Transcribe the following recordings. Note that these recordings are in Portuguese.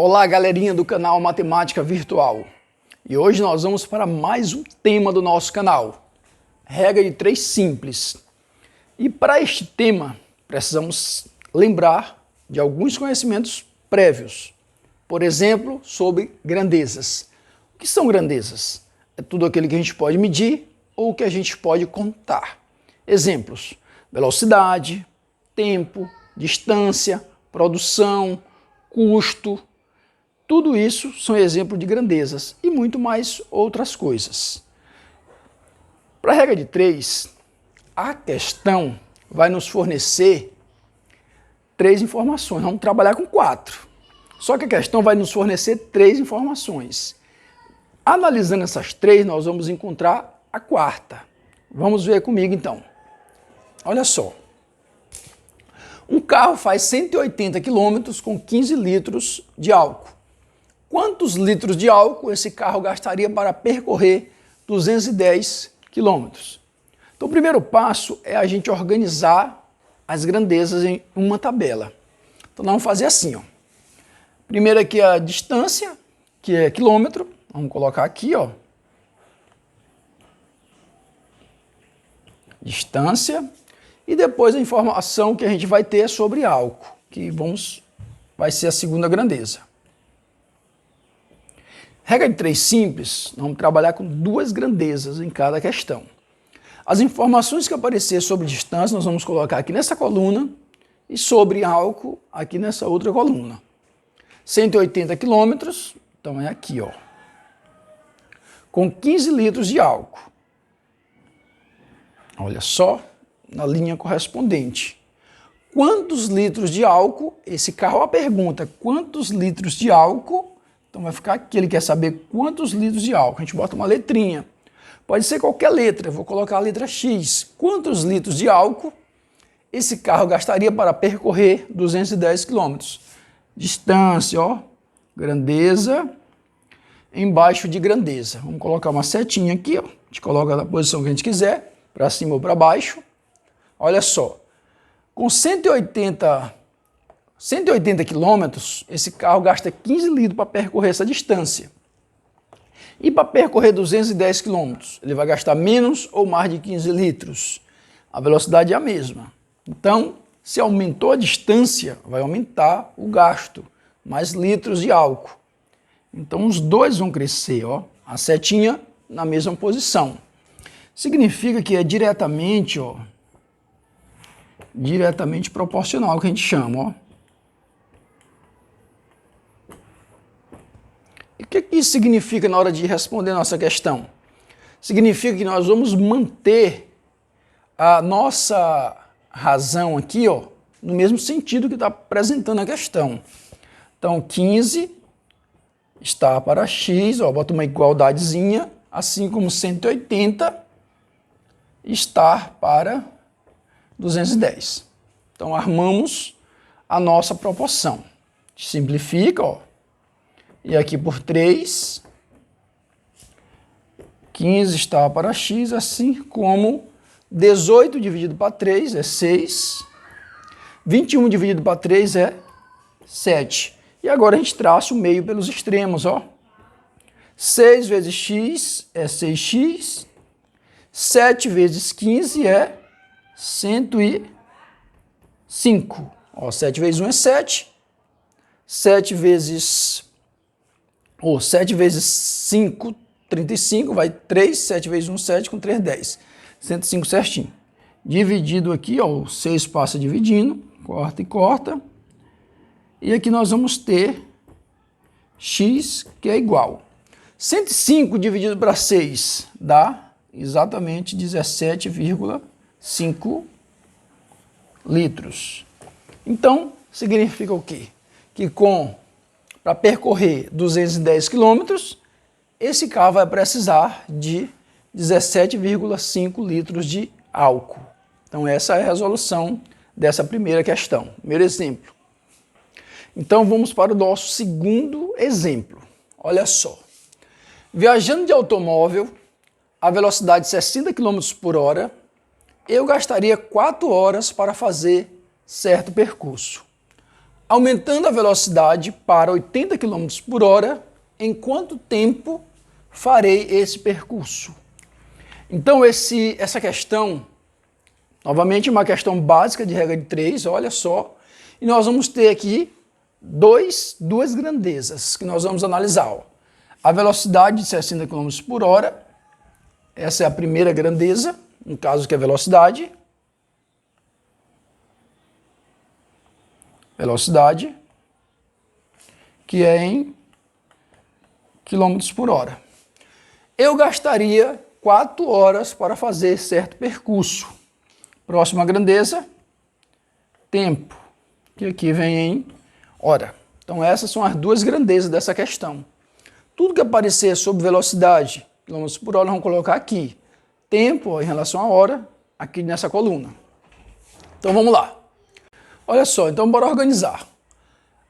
Olá, galerinha do canal Matemática Virtual. E hoje nós vamos para mais um tema do nosso canal. Regra de 3 simples. E para este tema, precisamos lembrar de alguns conhecimentos prévios. Por exemplo, sobre grandezas. O que são grandezas? É tudo aquilo que a gente pode medir ou que a gente pode contar. Exemplos: velocidade, tempo, distância, produção, custo. Tudo isso são exemplos de grandezas e muito mais outras coisas. Para a regra de 3, a questão vai nos fornecer 3 informações. Vamos trabalhar com 4. Só que a questão vai nos fornecer 3 informações. Analisando essas 3, nós vamos encontrar a 4ª. Vamos ver comigo então. Olha só. Um carro faz 180 km com 15 litros de álcool. Quantos litros de álcool esse carro gastaria para percorrer 210 km? Então, o primeiro passo é a gente organizar as grandezas em uma tabela. Então, nós vamos fazer assim, ó. Primeiro aqui a distância, que é quilômetro. Vamos colocar aqui, ó. Distância. E depois a informação que a gente vai ter sobre álcool, que vai ser a segunda grandeza. Regra de 3 simples, vamos trabalhar com 2 grandezas em cada questão. As informações que aparecer sobre distância, nós vamos colocar aqui nessa coluna e sobre álcool aqui nessa outra coluna. 180 quilômetros, então é aqui, ó. Com 15 litros de álcool. Olha só, na linha correspondente. Quantos litros de álcool? Esse carro, a pergunta, quantos litros de álcool? Então vai ficar aqui, ele quer saber quantos litros de álcool. A gente bota uma letrinha. Pode ser qualquer letra, eu vou colocar a letra X. Quantos litros de álcool esse carro gastaria para percorrer 210 km? Distância, ó, grandeza, embaixo de grandeza. Vamos colocar uma setinha aqui, ó. A gente coloca na posição que a gente quiser, para cima ou para baixo. Olha só, com 180 quilômetros, esse carro gasta 15 litros para percorrer essa distância. E para percorrer 210 quilômetros, ele vai gastar menos ou mais de 15 litros. A velocidade é a mesma. Então, se aumentou a distância, vai aumentar o gasto, mais litros de álcool. Então, os dois vão crescer, ó, a setinha na mesma posição. Significa que é diretamente, ó, diretamente proporcional, que a gente chama, ó. E o que isso significa na hora de responder a nossa questão? Significa que nós vamos manter a nossa razão aqui, ó, no mesmo sentido que está apresentando a questão. Então, 15 está para x, ó, bota uma igualdadezinha, assim como 180 está para 210. Então, armamos a nossa proporção. Simplifica, ó. E aqui por 3, 15 está para x, assim como 18 dividido para 3 é 6, 21 dividido para 3 é 7. E agora a gente traça o meio pelos extremos, ó. 6 vezes x é 6x, 7 vezes 15 é 105. Ó, 7 vezes 1 é 7, 7 vezes 5, 35, vai 3, 7 vezes 1, 7, com 3, 10. 105 certinho. Dividido aqui, ó, o 6 passa dividindo, corta e corta. E aqui nós vamos ter x, que é igual. 105 dividido para 6 dá exatamente 17,5 litros. Então, significa o quê? Que para percorrer 210 quilômetros, esse carro vai precisar de 17,5 litros de álcool. Então, essa é a resolução dessa primeira questão, primeiro exemplo. Então, vamos para o nosso segundo exemplo. Olha só. Viajando de automóvel a velocidade de 60 km por hora, eu gastaria 4 horas para fazer certo percurso. Aumentando a velocidade para 80 km por hora, em quanto tempo farei esse percurso? Então, essa questão, novamente, uma questão básica de regra de 3, olha só, e nós vamos ter aqui duas grandezas que nós vamos analisar. Ó. A velocidade de 60 km por hora, essa é a primeira grandeza, no caso que é velocidade. Velocidade, que é em quilômetros por hora. Eu gastaria 4 horas para fazer certo percurso. Próxima grandeza, tempo, que aqui vem em hora. Então essas são as duas grandezas dessa questão. Tudo que aparecer sobre velocidade, quilômetros por hora, vamos colocar aqui. Tempo em relação à hora, aqui nessa coluna. Então vamos lá. Olha só, então bora organizar.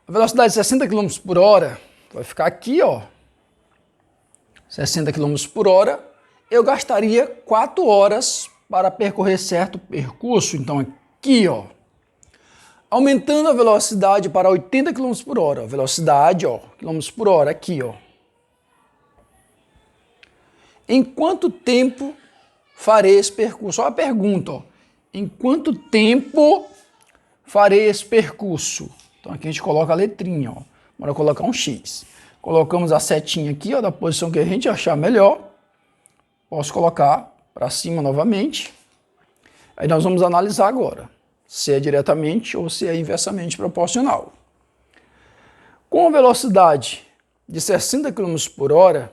A velocidade de 60 km por hora vai ficar aqui, ó. 60 km por hora. Eu gastaria 4 horas para percorrer certo percurso. Então aqui, ó. Aumentando a velocidade para 80 km por hora. Velocidade, ó, km por hora, aqui, ó. Em quanto tempo farei esse percurso? Olha a pergunta, ó. Em quanto tempo farei esse percurso? Então aqui a gente coloca a letrinha, ó. Bora colocar um X. Colocamos a setinha aqui, ó, da posição que a gente achar melhor. Posso colocar para cima novamente. Aí nós vamos analisar agora se é diretamente ou se é inversamente proporcional. Com a velocidade de 60 km por hora,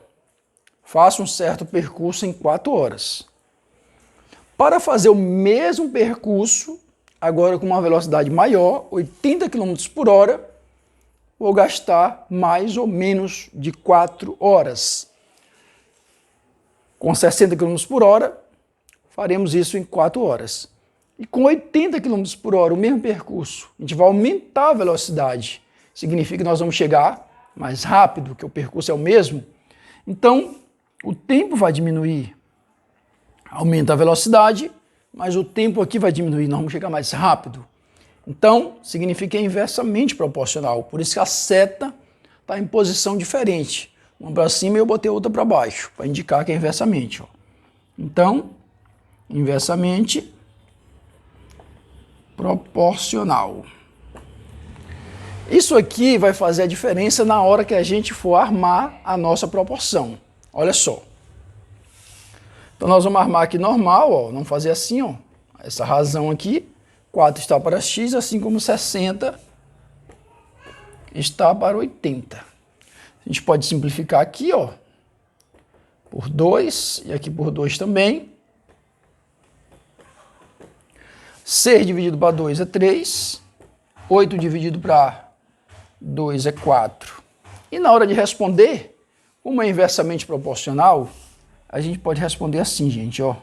faço um certo percurso em 4 horas. Para fazer o mesmo percurso, agora com uma velocidade maior, 80 km por hora, vou gastar mais ou menos de 4 horas. Com 60 km por hora, faremos isso em 4 horas. E com 80 km por hora, o mesmo percurso, a gente vai aumentar a velocidade. Significa que nós vamos chegar mais rápido, que o percurso é o mesmo. Então, o tempo vai diminuir. Aumenta a velocidade, mas o tempo aqui vai diminuir, nós vamos chegar mais rápido. Então, significa que é inversamente proporcional. Por isso que a seta está em posição diferente. Uma para cima e eu botei outra para baixo, para indicar que é inversamente. Ó. Então, inversamente proporcional. Isso aqui vai fazer a diferença na hora que a gente for armar a nossa proporção. Olha só. Então nós vamos armar aqui normal, ó, vamos fazer assim, ó, essa razão aqui, 4 está para x, assim como 60 está para 80. A gente pode simplificar aqui, ó, por 2 e aqui por 2 também. 6 dividido para 2 é 3, 8 dividido para 2 é 4. E na hora de responder, como é inversamente proporcional, a gente pode responder assim, gente, ó,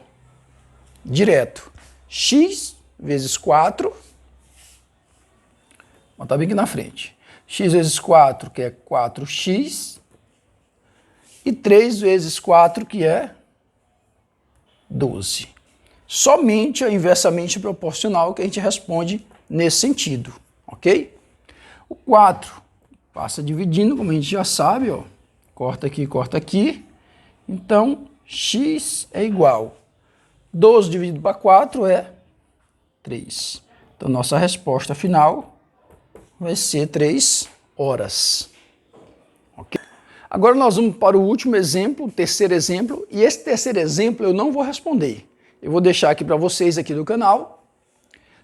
direto. X vezes 4, vou botar bem aqui na frente. X vezes 4, que é 4x, e 3 vezes 4, que é 12. Somente a inversamente proporcional que a gente responde nesse sentido, ok? O 4 passa dividindo, como a gente já sabe, ó, corta aqui, corta aqui. Então, x é igual. 12 dividido para 4 é 3. Então, nossa resposta final vai ser 3 horas. Okay? Agora nós vamos para o último exemplo, o terceiro exemplo. E esse terceiro exemplo eu não vou responder. Eu vou deixar aqui para vocês aqui do canal.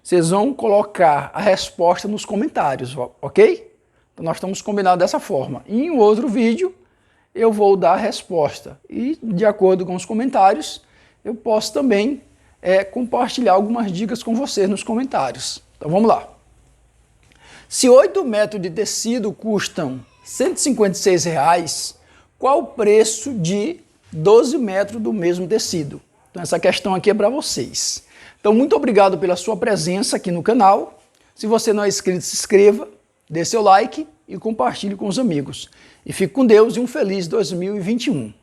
Vocês vão colocar a resposta nos comentários, ok? Então, nós estamos combinados dessa forma. E em um outro vídeo, eu vou dar a resposta. E, de acordo com os comentários, eu posso também compartilhar algumas dicas com vocês nos comentários. Então, vamos lá. Se 8 metros de tecido custam R$ 156, qual o preço de 12 metros do mesmo tecido? Então, essa questão aqui é para vocês. Então, muito obrigado pela sua presença aqui no canal. Se você não é inscrito, se inscreva, dê seu like e compartilhe com os amigos. E fique com Deus e um feliz 2021.